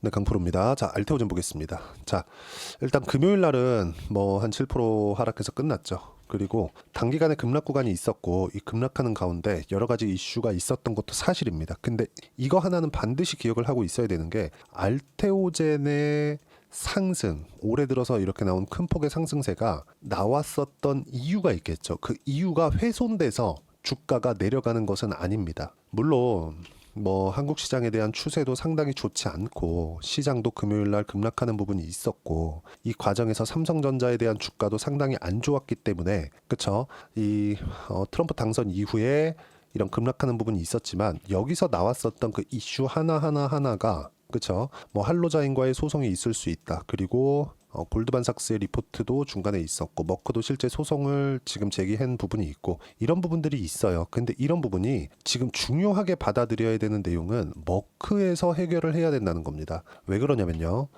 네, 강프로입니다. 자, 알테오젠 보겠습니다. 자, 일단 금요일 날은 뭐 한 7% 하락해서 끝났죠. 그리고 단기간에 급락 구간이 있었고 이 급락하는 가운데 여러 가지 이슈가 있었던 것도 사실입니다. 근데 이거 하나는 반드시 기억을 하고 있어야 되는 게 알테오젠의 상승, 올해 들어서 이렇게 나온 큰 폭의 상승세가 나왔었던 이유가 있겠죠. 그 이유가 훼손돼서 주가가 내려가는 것은 아닙니다. 물론 뭐 한국 시장에 대한 추세도 상당히 좋지 않고 시장도 금요일 날 급락하는 부분이 있었고 이 과정에서 삼성전자에 대한 주가도 상당히 안 좋았기 때문에 그쵸? 이 트럼프 당선 이후에 이런 급락하는 부분이 있었지만 여기서 나왔었던 그 이슈 하나가 그쵸? 뭐 할로자인과의 소송이 있을 수 있다. 그리고 골드만삭스의 리포트도 중간에 있었고 머크도 실제 소송을 지금 제기한 부분이 있고 이런 부분들이 있어요. 근데 이런 부분이 지금 중요하게 받아들여야 되는 내용은 머크에서 해결을 해야 된다는 겁니다. 왜 그러냐면요.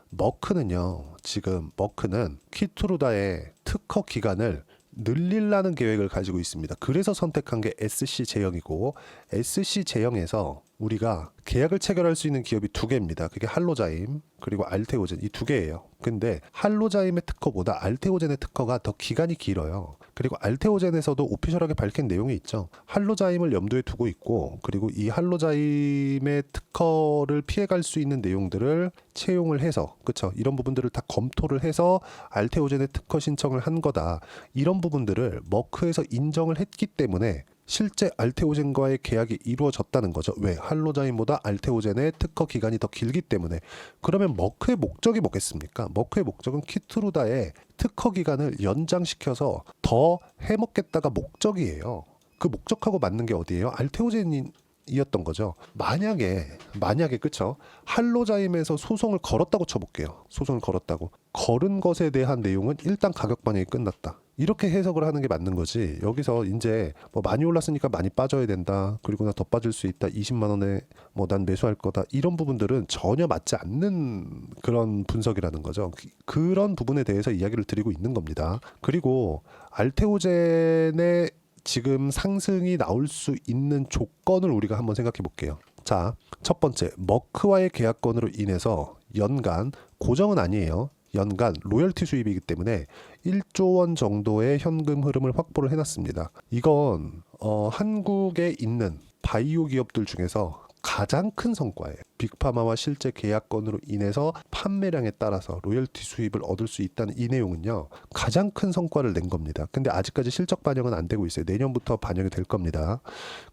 지금 머크는 키투루다의 특허 기간을 늘리려는 계획을 가지고 있습니다. 그래서 선택한 게 SC 제형이고 SC 제형에서 우리가 계약을 체결할 수 있는 기업이 두 개입니다. 그게 할로자임 그리고 알테오젠 이 두 개예요. 근데 할로자임의 특허보다 알테오젠의 특허가 더 기간이 길어요. 그리고 알테오젠에서도 오피셜하게 밝힌 내용이 있죠. 할로자임을 염두에 두고 있고 그리고 이 할로자임의 특허를 피해갈 수 있는 내용들을 채용을 해서 그쵸 이런 부분들을 다 검토를 해서 알테오젠의 특허 신청을 한 거다. 이런 부분들을 머크에서 인정을 했기 때문에 실제 알테오젠과의 계약이 이루어졌다는 거죠. 왜? 할로자임보다 알테오젠의 특허 기간이 더 길기 때문에. 그러면 머크의 목적이 뭐겠습니까? 머크의 목적은 키투루다의 특허 기간을 연장시켜서 더 해먹겠다가 목적이에요. 그 목적하고 맞는 게 어디예요? 알테오젠이었던 거죠. 만약에 그쵸? 할로자임에서 소송을 걸었다고 쳐볼게요. 소송을 걸었다고. 걸은 것에 대한 내용은 일단 가격 반영이 끝났다. 이렇게 해석을 하는 게 맞는 거지. 여기서 이제 뭐 많이 올랐으니까 많이 빠져야 된다. 그리고 나 더 빠질 수 있다. 20만 원에 뭐 난 매수할 거다. 이런 부분들은 전혀 맞지 않는 그런 분석이라는 거죠. 그런 부분에 대해서 이야기를 드리고 있는 겁니다. 그리고 알테오젠의 지금 상승이 나올 수 있는 조건을 우리가 한번 생각해 볼게요. 자, 첫 번째, 머크와의 계약건으로 인해서 연간 고정은 아니에요. 연간 로열티 수입이기 때문에 1조 원 정도의 현금 흐름을 확보를 해놨습니다. 이건 한국에 있는 바이오 기업들 중에서 가장 큰 성과예요. 빅파마와 실제 계약건으로 인해서 판매량에 따라서 로열티 수입을 얻을 수 있다는 이 내용은요. 가장 큰 성과를 낸 겁니다. 근데 아직까지 실적 반영은 안 되고 있어요. 내년부터 반영이 될 겁니다.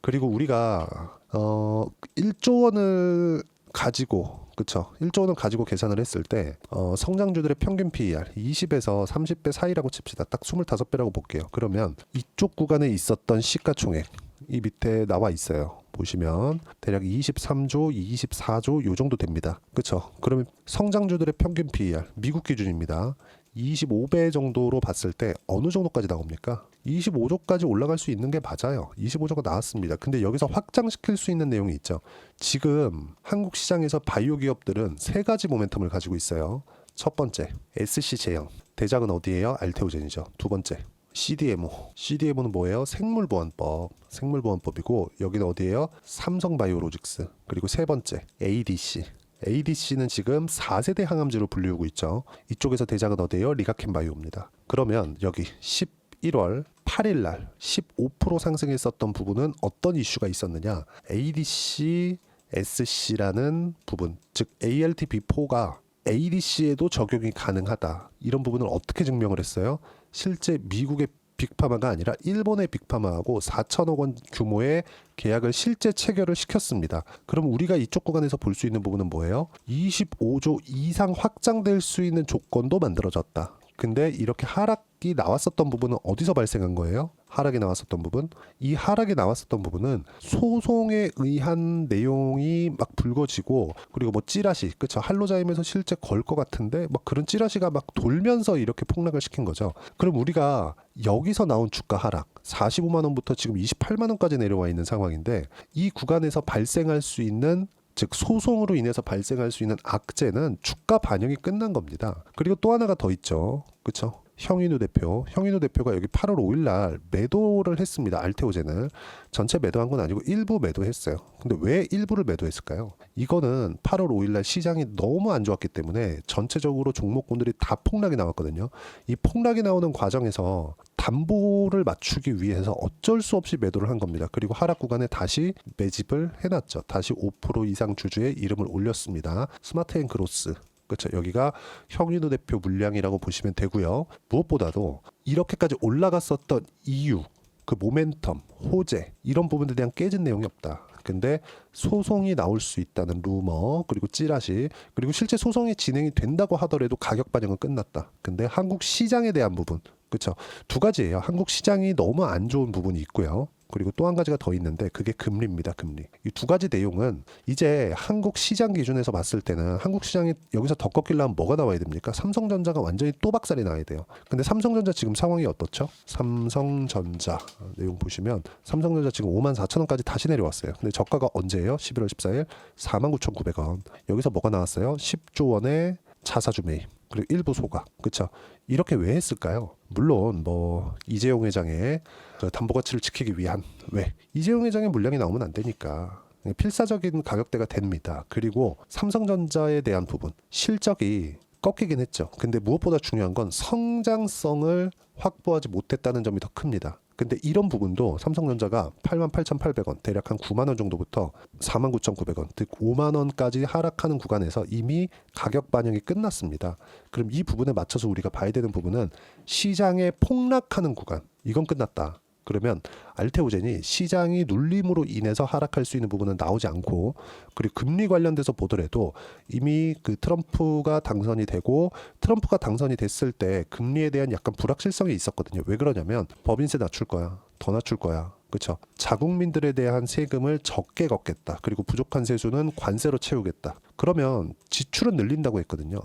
그리고 우리가 1조 원을 가지고 그쵸 1조 원을 가지고 계산을 했을 때 성장주들의 평균 PER 20에서 30배 사이라고 칩시다. 딱 25배라고 볼게요. 그러면 이쪽 구간에 있었던 시가총액 이 밑에 나와 있어요. 보시면 대략 23조, 24조 요 정도 됩니다. 그쵸? 그러면 성장주들의 평균 PER 미국 기준입니다. 25배 정도로 봤을 때 어느 정도까지 나옵니까? 25조까지 올라갈 수 있는 게 맞아요. 25조가 나왔습니다. 근데 여기서 확장시킬 수 있는 내용이 있죠. 지금 한국 시장에서 바이오 기업들은 세 가지 모멘텀을 가지고 있어요. 첫 번째, SC 제형. 대장은 어디예요? 알테오젠이죠. 두 번째, CDMO. CDMO는 뭐예요? 생물보안법이고 여기는 어디예요? 삼성바이오로직스. 그리고 세 번째, ADC. ADC는 지금 4세대 항암제로 불리우고 있죠. 이쪽에서 대장은 어디예요? 리가켄바이오입니다. 그러면 여기 11월 8일 날 15% 상승했었던 부분은 어떤 이슈가 있었느냐? ADC, SC라는 부분, 즉 ALT-B4가 ADC에도 적용이 가능하다. 이런 부분을 어떻게 증명을 했어요? 실제 미국의 빅파마가 아니라 일본의 빅파마하고 4천억 원 규모의 계약을 실제 체결을 시켰습니다. 그럼 우리가 이쪽 구간에서 볼 수 있는 부분은 뭐예요? 25조 이상 확장될 수 있는 조건도 만들어졌다. 근데 이렇게 하락이 나왔었던 부분은 어디서 발생한 거예요? 하락이 나왔었던 부분? 이 하락이 나왔었던 부분은 소송에 의한 내용이 막 불거지고 그리고 뭐 찌라시, 그쵸? 할로자임에서 실제 걸 것 같은데 막 그런 찌라시가 막 돌면서 이렇게 폭락을 시킨 거죠. 그럼 우리가 여기서 나온 주가 하락 45만 원부터 지금 28만 원까지 내려와 있는 상황인데 이 구간에서 발생할 수 있는 즉 소송으로 인해서 발생할 수 있는 악재는 주가 반영이 끝난 겁니다. 그리고 또 하나가 더 있죠. 그렇죠? 형인우 대표가 여기 8월 5일 날 매도를 했습니다. 알테오젠을 전체 매도한 건 아니고 일부 매도했어요. 근데 왜 일부를 매도했을까요? 이거는 8월 5일 날 시장이 너무 안 좋았기 때문에 전체적으로 종목군들이 다 폭락이 나왔거든요. 이 폭락이 나오는 과정에서 담보를 맞추기 위해서 어쩔 수 없이 매도를 한 겁니다. 그리고 하락 구간에 다시 매집을 해놨죠. 다시 5% 이상 주주의 이름을 올렸습니다. 스마트앤그로스. 그렇죠. 여기가 형인우 대표 물량이라고 보시면 되고요. 무엇보다도 이렇게까지 올라갔었던 이유, 그 모멘텀, 호재 이런 부분에 대한 깨진 내용이 없다. 근데 소송이 나올 수 있다는 루머, 그리고 찌라시, 그리고 실제 소송이 진행이 된다고 하더라도 가격 반영은 끝났다. 근데 한국 시장에 대한 부분, 그렇죠. 두 가지예요. 한국 시장이 너무 안 좋은 부분이 있고요. 그리고 또 한 가지가 더 있는데 그게 금리입니다. 금리. 이 두 가지 내용은 이제 한국 시장 기준에서 봤을 때는 한국 시장이 여기서 더 꺾이려면 뭐가 나와야 됩니까? 삼성전자가 완전히 또 박살이 나야 돼요. 근데 삼성전자 지금 상황이 어떻죠? 삼성전자 내용 보시면 삼성전자 지금 54,000원까지 다시 내려왔어요. 근데 저가가 언제예요? 11월 14일 49,900원. 여기서 뭐가 나왔어요? 10조 원의 자사주 매입. 그리고 일부 소각. 그렇죠? 이렇게 왜 했을까요? 물론 뭐 이재용 회장의 그 담보 가치를 지키기 위한, 왜? 이재용 회장의 물량이 나오면 안 되니까 필사적인 가격대가 됩니다. 그리고 삼성전자에 대한 부분, 실적이 꺾이긴 했죠. 근데 무엇보다 중요한 건 성장성을 확보하지 못했다는 점이 더 큽니다. 근데 이런 부분도 삼성전자가 88,800원, 대략 한 9만 원 정도부터 49,900원, 즉 5만 원까지 하락하는 구간에서 이미 가격 반영이 끝났습니다. 그럼 이 부분에 맞춰서 우리가 봐야 되는 부분은 시장에 폭락하는 구간, 이건 끝났다. 그러면 알테오젠이 시장이 눌림으로 인해서 하락할 수 있는 부분은 나오지 않고, 그리고 금리 관련돼서 보더라도 이미 그 트럼프가 당선이 되고, 트럼프가 당선이 됐을 때 금리에 대한 약간 불확실성이 있었거든요. 왜 그러냐면 법인세 낮출 거야, 더 낮출 거야, 그렇죠? 자국민들에 대한 세금을 적게 걷겠다. 그리고 부족한 세수는 관세로 채우겠다. 그러면 지출은 늘린다고 했거든요.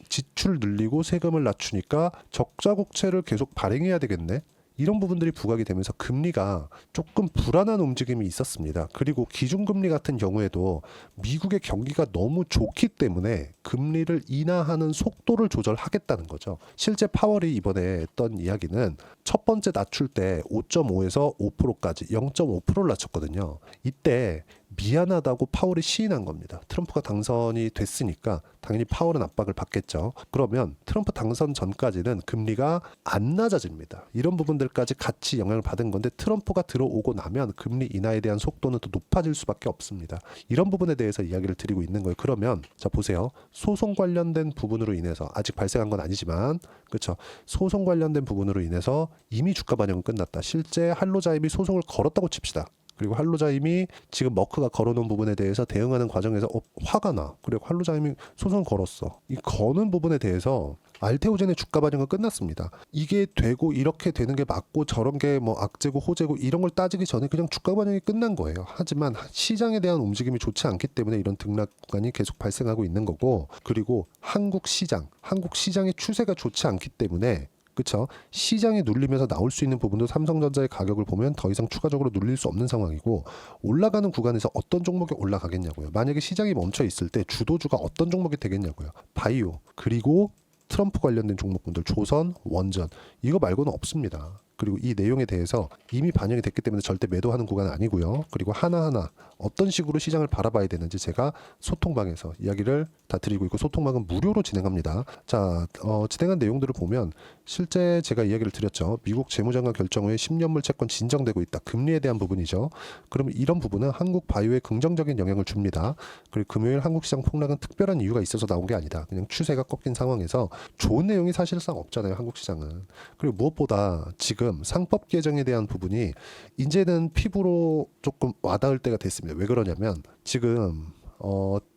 지출 늘리고 세금을 낮추니까 적자 국채를 계속 발행해야 되겠네. 이런 부분들이 부각이 되면서 금리가 조금 불안한 움직임이 있었습니다. 그리고 기준금리 같은 경우에도 미국의 경기가 너무 좋기 때문에 금리를 인하하는 속도를 조절하겠다는 거죠. 실제 파월이 이번에 했던 이야기는 첫 번째 낮출 때 5.5에서 5%까지 0.5%를 낮췄거든요. 이때 미안하다고 파월이 시인한 겁니다. 트럼프가 당선이 됐으니까 당연히 파월은 압박을 받겠죠. 그러면 트럼프 당선 전까지는 금리가 안 낮아집니다. 이런 부분들까지 같이 영향을 받은 건데 트럼프가 들어오고 나면 금리 인하에 대한 속도는 더 높아질 수밖에 없습니다. 이런 부분에 대해서 이야기를 드리고 있는 거예요. 그러면 자 보세요. 소송 관련된 부분으로 인해서 아직 발생한 건 아니지만, 그렇죠? 소송 관련된 부분으로 인해서 이미 주가 반영은 끝났다. 실제 한로자임이 소송을 걸었다고 칩시다. 그리고 한로자임이 지금 머크가 걸어놓은 부분에 대해서 대응하는 과정에서 화가 나. 그리고 한로자임이 소송 걸었어. 이 거는 부분에 대해서 알테오젠의 주가 반영은 끝났습니다. 이게 되고 이렇게 되는 게 맞고 저런 게 뭐 악재고 호재고 이런 걸 따지기 전에 그냥 주가 반영이 끝난 거예요. 하지만 시장에 대한 움직임이 좋지 않기 때문에 이런 등락 구간이 계속 발생하고 있는 거고, 그리고 한국 시장의 추세가 좋지 않기 때문에, 그렇죠? 시장이 눌리면서 나올 수 있는 부분도 삼성전자의 가격을 보면 더 이상 추가적으로 눌릴 수 없는 상황이고, 올라가는 구간에서 어떤 종목이 올라가겠냐고요. 만약에 시장이 멈춰 있을 때 주도주가 어떤 종목이 되겠냐고요. 바이오, 그리고 트럼프 관련된 종목군들, 조선, 원전, 이거 말고는 없습니다. 그리고 이 내용에 대해서 이미 반영이 됐기 때문에 절대 매도하는 구간은 아니고요. 그리고 하나하나 어떤 식으로 시장을 바라봐야 되는지 제가 소통방에서 이야기를 다 드리고 있고, 소통방은 무료로 진행합니다. 자, 진행한 내용들을 보면 실제 제가 이야기를 드렸죠. 미국 재무장관 결정 후에 10년물 채권 진정되고 있다. 금리에 대한 부분이죠. 그러면 이런 부분은 한국 바이오에 긍정적인 영향을 줍니다. 그리고 금요일 한국 시장 폭락은 특별한 이유가 있어서 나온 게 아니다. 그냥 추세가 꺾인 상황에서 좋은 내용이 사실상 없잖아요. 한국 시장은. 그리고 무엇보다 지금 상법 개정에 대한 부분이 이제는 피부로 조금 와닿을 때가 됐습니다. 왜 그러냐면 지금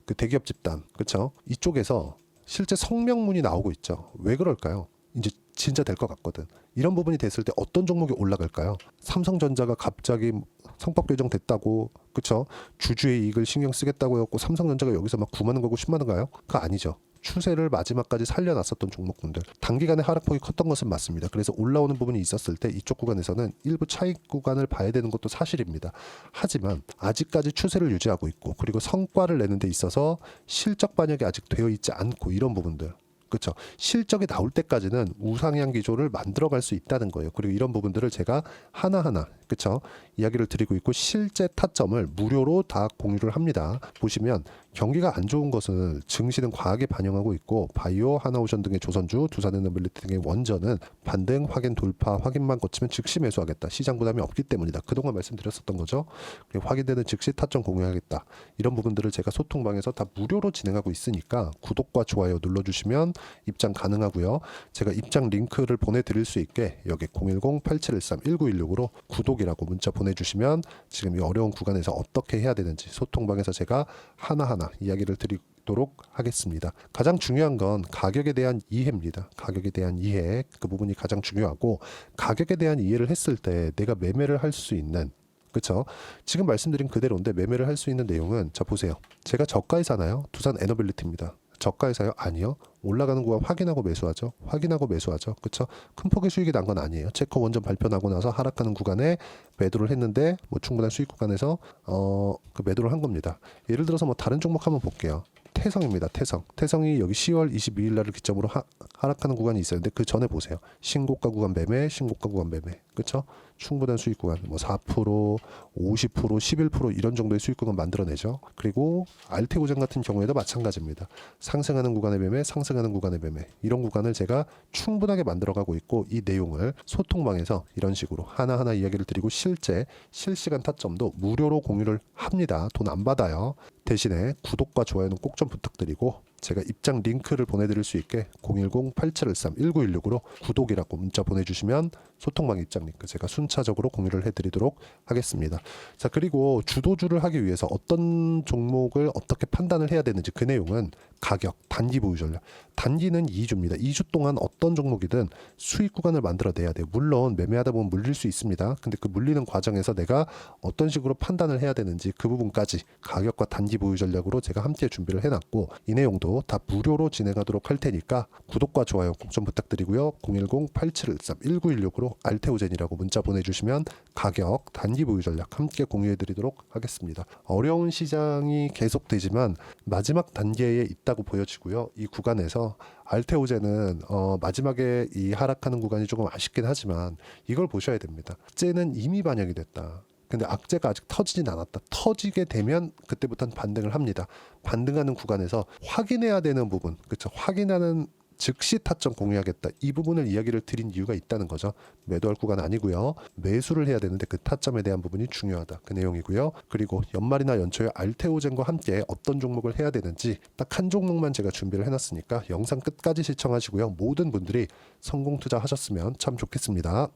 그 대기업 집단, 그렇죠? 이쪽에서 실제 성명문이 나오고 있죠. 왜 그럴까요? 이제 진짜 될 것 같거든. 이런 부분이 됐을 때 어떤 종목이 올라갈까요? 삼성전자가 갑자기 상법 개정됐다고, 그렇죠? 주주의 이익을 신경 쓰겠다고 했고 삼성전자가 여기서 막 9만 원 가고 10만 원 가요? 그거 아니죠. 추세를 마지막까지 살려놨었던 종목군들, 단기간에 하락폭이 컸던 것은 맞습니다. 그래서 올라오는 부분이 있었을 때 이쪽 구간에서는 일부 차익 구간을 봐야 되는 것도 사실입니다. 하지만 아직까지 추세를 유지하고 있고, 그리고 성과를 내는 데 있어서 실적 반영이 아직 되어 있지 않고, 이런 부분들, 그렇죠. 실적이 나올 때까지는 우상향 기조를 만들어갈 수 있다는 거예요. 그리고 이런 부분들을 제가 하나하나 그렇죠. 이야기를 드리고 있고 실제 타점을 무료로 다 공유를 합니다. 보시면 경기가 안 좋은 것은 증시는 과하게 반영하고 있고 바이오, 하나오션 등의 조선주, 두산에너빌리티 등의 원전은 반등, 확인 돌파, 확인만 거치면 즉시 매수하겠다. 시장 부담이 없기 때문이다. 그동안 말씀드렸었던 거죠. 그리고 확인되는 즉시 타점 공유하겠다. 이런 부분들을 제가 소통방에서 다 무료로 진행하고 있으니까 구독과 좋아요 눌러주시면 입장 가능하고요. 제가 입장 링크를 보내드릴 수 있게 여기 010-8713-1916으로 구독이라고 문자 보내주시면 지금 이 어려운 구간에서 어떻게 해야 되는지 소통방에서 제가 하나하나 이야기를 드리도록 하겠습니다. 가장 중요한 건 가격에 대한 이해입니다. 가격에 대한 이해, 그 부분이 가장 중요하고 가격에 대한 이해를 했을 때 내가 매매를 할 수 있는 그렇죠. 지금 말씀드린 그대로인데 매매를 할 수 있는 내용은 자 보세요. 제가 저가에 사나요? 두산 에너빌리티입니다. 저가에 사요? 아니요. 올라가는 구간 확인하고 매수하죠. 확인하고 매수하죠. 그렇죠? 큰 폭의 수익이 난 건 아니에요. 체커 원전 발표 나고 나서 하락하는 구간에 매도를 했는데 뭐 충분한 수익 구간에서 그 매도를 한 겁니다. 예를 들어서 뭐 다른 종목 한번 볼게요. 태성입니다. 태성이 여기 10월 22일 날을 기점으로 하락하는 구간이 있어요. 근데 그 전에 보세요. 신고가 구간 매매, 신고가 구간 매매. 그렇죠? 충분한 수익 구간 뭐 4%, 50%, 11% 이런 정도의 수익 구간 만들어내죠. 그리고 알테오젠 같은 경우에도 마찬가지입니다. 상승하는 구간의 매매, 상승하는 구간의 매매. 이런 구간을 제가 충분하게 만들어가고 있고 이 내용을 소통방에서 이런 식으로 하나하나 이야기를 드리고 실제 실시간 타점도 무료로 공유를 합니다. 돈 안 받아요. 대신에 구독과 좋아요는 꼭 좀 부탁드리고 제가 입장 링크를 보내드릴 수 있게 010-8713-1916으로 구독이라고 문자 보내주시면 소통방 입장 링크 제가 순차적으로 공유를 해드리도록 하겠습니다. 자 그리고 주도주를 하기 위해서 어떤 종목을 어떻게 판단을 해야 되는지 그 내용은 가격, 단기 보유 전략. 단기는 2주입니다. 2주 동안 어떤 종목이든 수익 구간을 만들어내야 돼요. 물론 매매하다 보면 물릴 수 있습니다. 근데 그 물리는 과정에서 내가 어떤 식으로 판단을 해야 되는지 그 부분까지 가격과 단기 보유 전략으로 제가 함께 준비를 해놨고 이 내용도 다 무료로 진행하도록 할 테니까 구독과 좋아요 꼭 좀 부탁드리고요. 010-8713-1916으로 알테오젠이라고 문자 보내주시면 가격, 단기 보유 전략 함께 공유해드리도록 하겠습니다. 어려운 시장이 계속되지만 마지막 단계에 있다고 보여지고요. 이 구간에서 알테오젠은 마지막에 이 하락하는 구간이 조금 아쉽긴 하지만 이걸 보셔야 됩니다. 악재는 이미 반영이 됐다. 근데 악재가 아직 터지진 않았다. 터지게 되면 그때부터는 반등을 합니다. 반등하는 구간에서 확인해야 되는 부분, 그렇죠? 확인하는 즉시 타점 공유하겠다. 이 부분을 이야기를 드린 이유가 있다는 거죠. 매도할 구간 아니고요. 매수를 해야 되는데 그 타점에 대한 부분이 중요하다. 그 내용이고요. 그리고 연말이나 연초에 알테오젠과 함께 어떤 종목을 해야 되는지 딱 한 종목만 제가 준비를 해놨으니까 영상 끝까지 시청하시고요. 모든 분들이 성공 투자하셨으면 참 좋겠습니다.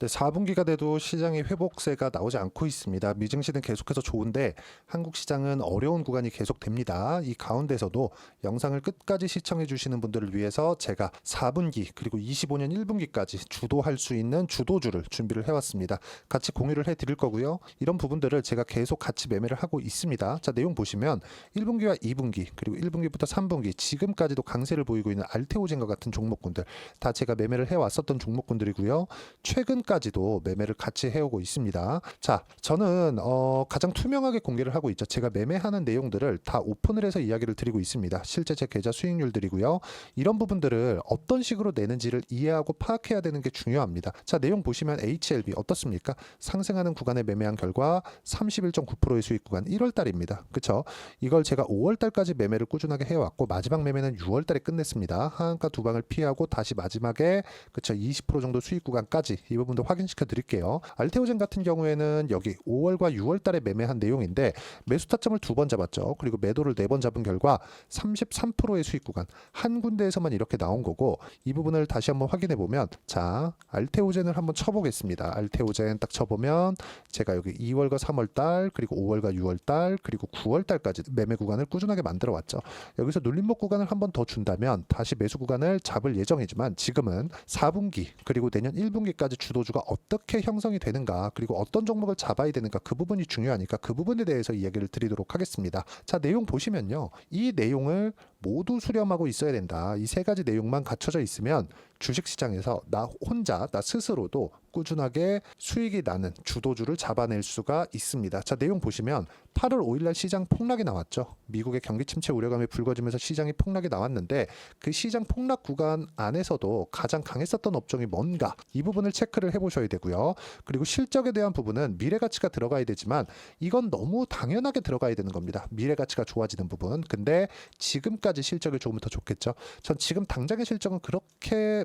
네, 4분기가 돼도 시장의 회복세가 나오지 않고 있습니다. 미증시는 계속해서 좋은데 한국 시장은 어려운 구간이 계속됩니다. 이 가운데서도 영상을 끝까지 시청해 주시는 분들을 위해서 제가 4분기 그리고 25년 1분기까지 주도할 수 있는 주도주를 준비를 해왔습니다. 같이 공유를 해드릴 거고요. 이런 부분들을 제가 계속 같이 매매를 하고 있습니다. 자, 내용 보시면 1분기와 2분기 그리고 1분기부터 3분기 지금까지도 강세를 보이고 있는 알테오젠과 같은 종목군들 다 제가 매매를 해왔었던 종목군들이고요. 최근까지도 매매를 같이 해오고 있습니다. 자, 저는 가장 투명하게 공개를 하고 있죠. 제가 매매하는 내용들을 다 오픈을 해서 이야기를 드리고 있습니다. 실제 제 계좌 수익률들이고요. 이런 부분들을 어떤 식으로 내는지를 이해하고 파악해야 되는 게 중요합니다. 자, 내용 보시면 HLB 어떻습니까? 상승하는 구간에 매매한 결과 31.9%의 수익 구간 1월 달입니다. 그렇죠? 이걸 제가 5월 달까지 매매를 꾸준하게 해왔고 마지막 매매는 6월 달에 끝냈습니다. 하한가 두 방을 피하고 다시 마지막에 그렇죠? 20% 정도 수익 구간까지 이 부분도 확인시켜 드릴게요. 알테오젠 같은 경우에는 여기 5월과 6월 달에 매매한 내용인데 매수 타점을 2번 잡았죠. 그리고 매도를 4번 잡은 결과 33%의 수익 구간 한 군데에서만 이렇게 나온 거고 이 부분을 다시 한번 확인해 보면 자, 알테오젠을 한번 쳐보겠습니다. 알테오젠 딱 쳐보면 제가 여기 2월과 3월 달 그리고 5월과 6월 달 그리고 9월 달까지 매매 구간을 꾸준하게 만들어 왔죠. 여기서 눌림목 구간을 한번 더 준다면 다시 매수 구간을 잡을 예정이지만 지금은 4분기 그리고 내년 1분기까지 주도주가 어떻게 형성이 되는가 그리고 어떤 종목을 잡아야 되는가 그 부분이 중요하니까 그 부분에 대해서 이야기를 드리도록 하겠습니다. 자, 내용 보시면요. 이 내용을 모두 수렴하고 있어야 된다. 이 세 가지 내용만 갖춰져 있으면 주식시장에서 나 혼자, 나 스스로도 꾸준하게 수익이 나는 주도주를 잡아낼 수가 있습니다. 자, 내용 보시면 8월 5일날 시장 폭락이 나왔죠. 미국의 경기 침체 우려감이 불거지면서 시장이 폭락이 나왔는데 그 시장 폭락 구간 안에서도 가장 강했었던 업종이 뭔가 이 부분을 체크를 해보셔야 되고요. 그리고 실적에 대한 부분은 미래가치가 들어가야 되지만 이건 너무 당연하게 들어가야 되는 겁니다. 미래가치가 좋아지는 부분. 근데 지금까지 실적이 조금 더 좋겠죠. 전 지금 당장의 실적은 그렇게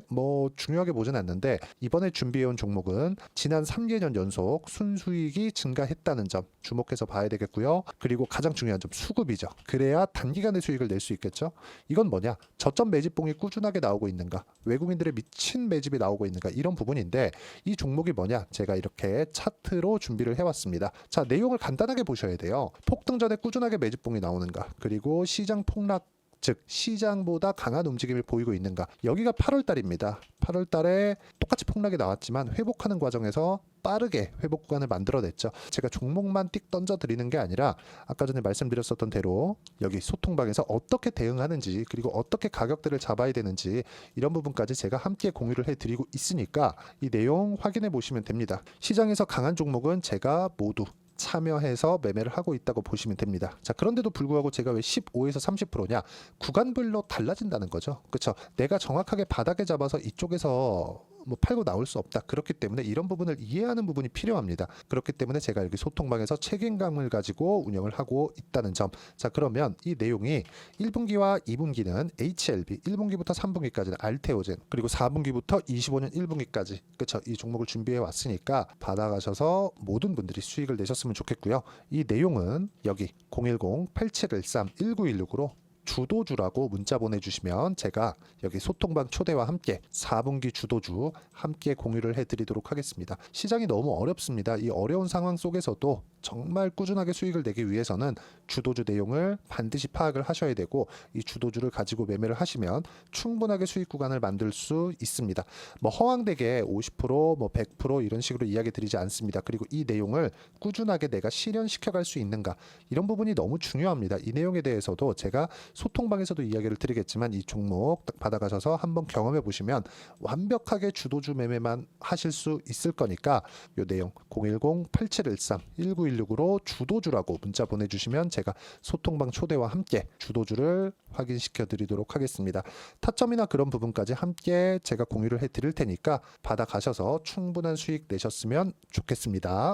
중요하게 보진 않는데 이번에 준비해온 종목은 지난 3개년 연속 순수익이 증가했다는 점 주목해서 봐야 되겠고요. 그리고 가장 중요한 점 수급이죠. 그래야 단기간에 수익을 낼 수 있겠죠. 이건 뭐냐? 저점 매집봉이 꾸준하게 나오고 있는가? 외국인들의 미친 매집이 나오고 있는가? 이런 부분인데 이 종목이 뭐냐? 제가 이렇게 차트로 준비를 해왔습니다. 자, 내용을 간단하게 보셔야 돼요. 폭등 전에 꾸준하게 매집봉이 나오는가? 그리고 시장 폭락 즉 시장보다 강한 움직임을 보이고 있는가. 여기가 8월 달입니다. 8월 달에 똑같이 폭락이 나왔지만 회복하는 과정에서 빠르게 회복 구간을 만들어냈죠. 제가 종목만 띡 던져 드리는 게 아니라 아까 전에 말씀드렸었던 대로 여기 소통방에서 어떻게 대응하는지 그리고 어떻게 가격대를 잡아야 되는지 이런 부분까지 제가 함께 공유를 해드리고 있으니까 이 내용 확인해 보시면 됩니다. 시장에서 강한 종목은 제가 모두 참여해서 매매를 하고 있다고 보시면 됩니다. 자, 그런데도 불구하고 제가 왜 15에서 30%냐? 구간별로 달라진다는 거죠. 그렇죠? 내가 정확하게 바닥에 잡아서 이쪽에서 팔고 나올 수 없다. 그렇기 때문에 이런 부분을 이해하는 부분이 필요합니다. 그렇기 때문에 제가 여기 소통방에서 책임감을 가지고 운영을 하고 있다는 점. 자, 그러면 이 내용이 1분기와 2분기는 HLB, 1분기부터 3분기까지는 알테오젠, 그리고 4분기부터 25년 1분기까지 그렇죠? 이 종목을 준비해 왔으니까 받아가셔서 모든 분들이 수익을 내셨으면 좋겠고요. 이 내용은 여기 010-8713-1916으로 주도주라고 문자 보내주시면 제가 여기 소통방 초대와 함께 4분기 주도주 함께 공유를 해드리도록 하겠습니다. 시장이 너무 어렵습니다. 이 어려운 상황 속에서도 정말 꾸준하게 수익을 내기 위해서는 주도주 내용을 반드시 파악을 하셔야 되고 이 주도주를 가지고 매매를 하시면 충분하게 수익 구간을 만들 수 있습니다. 허황되게 50%, 100% 이런 식으로 이야기 드리지 않습니다. 그리고 이 내용을 꾸준하게 내가 실현시켜 갈 수 있는가 이런 부분이 너무 중요합니다. 이 내용에 대해서도 제가 소통방에서도 이야기를 드리겠지만 이 종목 딱 받아가셔서 한번 경험해 보시면 완벽하게 주도주 매매만 하실 수 있을 거니까 이 내용 010-8713-1916으로 주도주라고 문자 보내주시면 제가 소통방 초대와 함께 주도주를 확인시켜 드리도록 하겠습니다. 타점이나 그런 부분까지 함께 제가 공유를 해 드릴 테니까 받아가셔서 충분한 수익 내셨으면 좋겠습니다.